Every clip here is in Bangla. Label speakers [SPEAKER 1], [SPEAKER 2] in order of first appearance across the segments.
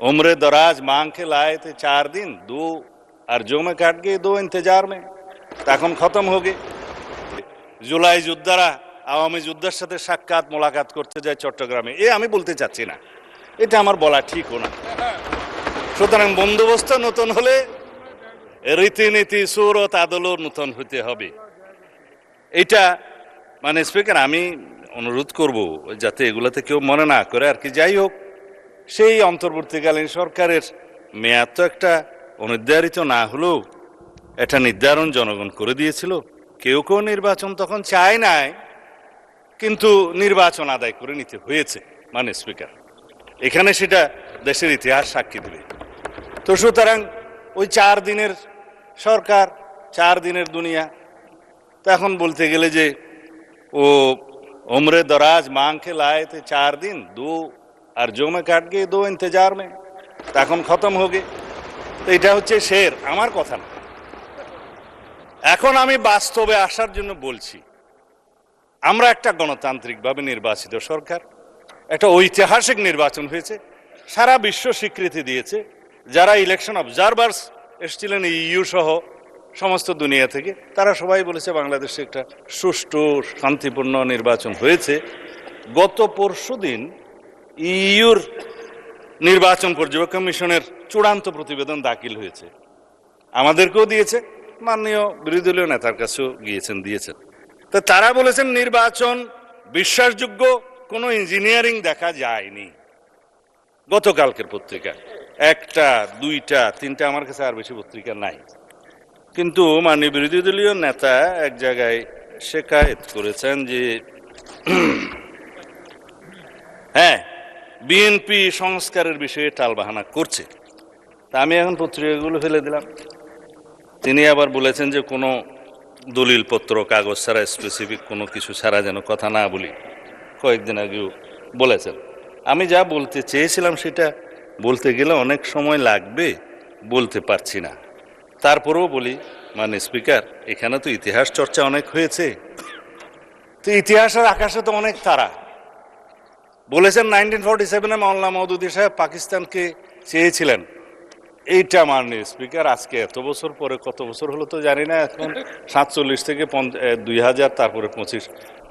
[SPEAKER 1] उम्र दराज मांग के लाए थे 4 दिन, 2 अर्जों में काट गए, 2 इंतजार में। এখন খতম हो गए। জুলাই যোদ্ধারা আওয়ামী যোদ্ধার সাথে সাক্ষাৎ মোলাকাত করতে যায় চট্টগ্রামে, আমি বলতে চাচ্ছি না, এটা আমার বলা ঠিকও না। সুতরাং বন্দোবস্ত নতুন হলে রীতিনীতি সুরত আদলও নতুন হতে হবে। এটা মানে স্পিকার, আমি অনুরোধ করব যাতে এগুলাতে কেউ মনে না করে আর কি। যাই হোক, সেই অন্তর্বর্তীকালীন সরকারের মেয়াদ তো একটা অনির্ধারিত না হলেও এটা নির্ধারণ জনগণ করে দিয়েছিল। কেউ কেউ নির্বাচন তখন চায় নাই, কিন্তু নির্বাচন আদায় করে নিতে হয়েছে। মানে স্পিকার, এখানে সেটা দেশের ইতিহাস সাক্ষী দেবে। তো সুতরাং ওই 4 দিনের সরকার, 4 দিনের দুনিয়া। তো এখন বলতে গেলে যে ও उम्र दराज मांग के लाए थे 4 दिन, 2 अर्जों में काट गए, 2 इंतजार में। এখন খতম हो गए। তো এটা হচ্ছে শের, আমার কথা না। এখন আমি বাস্তবে আসার জন্য বলছি, আমরা একটা গণতান্ত্রিকভাবে নির্বাচিত সরকার, একটা ঐতিহাসিক নির্বাচন হয়েছে, সারা বিশ্ব স্বীকৃতি দিয়েছে। যারা ইলেকশন অবজারভার্স এসেছিলেন ইইউ সহ সমস্ত দুনিয়া থেকে, তারা সবাই বলেছে বাংলাদেশে একটা সুষ্ঠু শান্তিপূর্ণ নির্বাচন হয়েছে। গত পরশুদিন ইইউর নির্বাচন পর্যবেক্ষণ কমিশনের চূড়ান্ত প্রতিবেদন দাখিল হয়েছে, আমাদেরকেও দিয়েছে, মাননীয় বিরোধী দলীয় নেতার কাছেও দিয়েছেন। তো তারা বলেছেন নির্বাচন বিশ্বাসযোগ্য, কোনো ইঞ্জিনিয়ারিং দেখা যায়নি। গতকালকের পত্রিকা 1টা 2টা 3টা, আমার কাছে আর বেশি পত্রিকা নাই। কিন্তু মাননীয় বিরোধী দলীয় নেতা এক জায়গায় শেকায়েত করেছেন যে হ্যাঁ, বিএনপি সংস্কারের বিষয়ে টালবাহানা করছে। তা আমি এখন পত্রিকাগুলো ফেলে দিলাম। তিনি আবার বলেছেন যে কোনো দলিলপত্র কাগজ ছাড়া, স্পেসিফিক কোনো কিছু ছাড়া যেন কথা না বলি, কয়েকদিন আগেও বলেছেন। আমি যা বলতে চেয়েছিলাম সেটা বলতে গেলে অনেক সময় লাগবে, বলতে পারছি না। তারপরেও বলি, মানে স্পিকার, এখানে তো ইতিহাস চর্চা অনেক হয়েছে। তো ইতিহাসের আকাশে তো অনেক তারা। বলেছেন 1947-এ মাওলানা মওদুদী সাহেব পাকিস্তানকে চেয়েছিলেন। এইটা মাননীয় স্পিকার, আজকে এত বছর পরে, কত বছর হলো তো জানি না, এখন 47 থেকে 2000, তারপরে 25,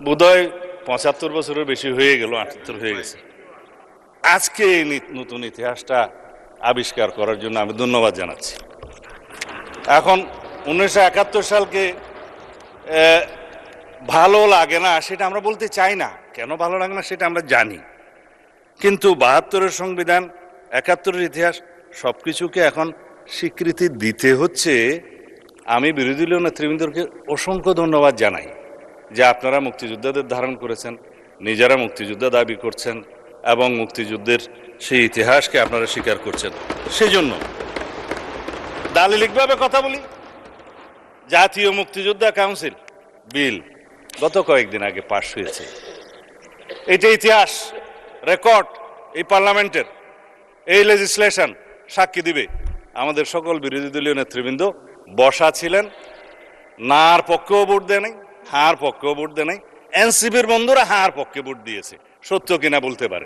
[SPEAKER 1] বোধহয় 75 বছরের বেশি হয়ে গেল, 78 হয়ে গেছে। আজকে এই নতুন ইতিহাসটা আবিষ্কার করার জন্য আমি ধন্যবাদ জানাচ্ছি। এখন 1971 সালকে ভালো লাগে না সেটা আমরা বলতে চাই না, কেন ভালো লাগে না সেটা আমরা জানি। কিন্তু 72-এর সংবিধান, 71-এর ইতিহাস, সবকিছুকে এখন স্বীকৃতি দিতে হচ্ছে। আমি বিরোধী দলীয় নেতৃবৃন্দকে অসংখ্য ধন্যবাদ জানাই যে আপনারা মুক্তিযোদ্ধাদের ধারণ করেছেন, নিজেরা মুক্তিযোদ্ধা দাবি করছেন এবং মুক্তিযুদ্ধের সেই ইতিহাসকে আপনারা স্বীকার করছেন। সেজন্য দালিলিকভাবে কথা বলি, জাতীয় মুক্তিযোদ্ধা কাউন্সিল বিল গত কয়েকদিন আগে পাশ হয়েছে। এটা ইতিহাস, রেকর্ড, এই পার্লামেন্টের এই লেজিসলেশন সাক্ষী দিবে। আমাদের সকল বিরোধী দলীয় নেতৃবৃন্দ বসা ছিলেন, নার পক্ষেও ভোট দেয় নাই, হার পক্ষেও ভোট দেয় নাই। এনসিপির বন্ধুরা হার পক্ষে ভোট দিয়েছে, সত্য কিনা বলতে পারে।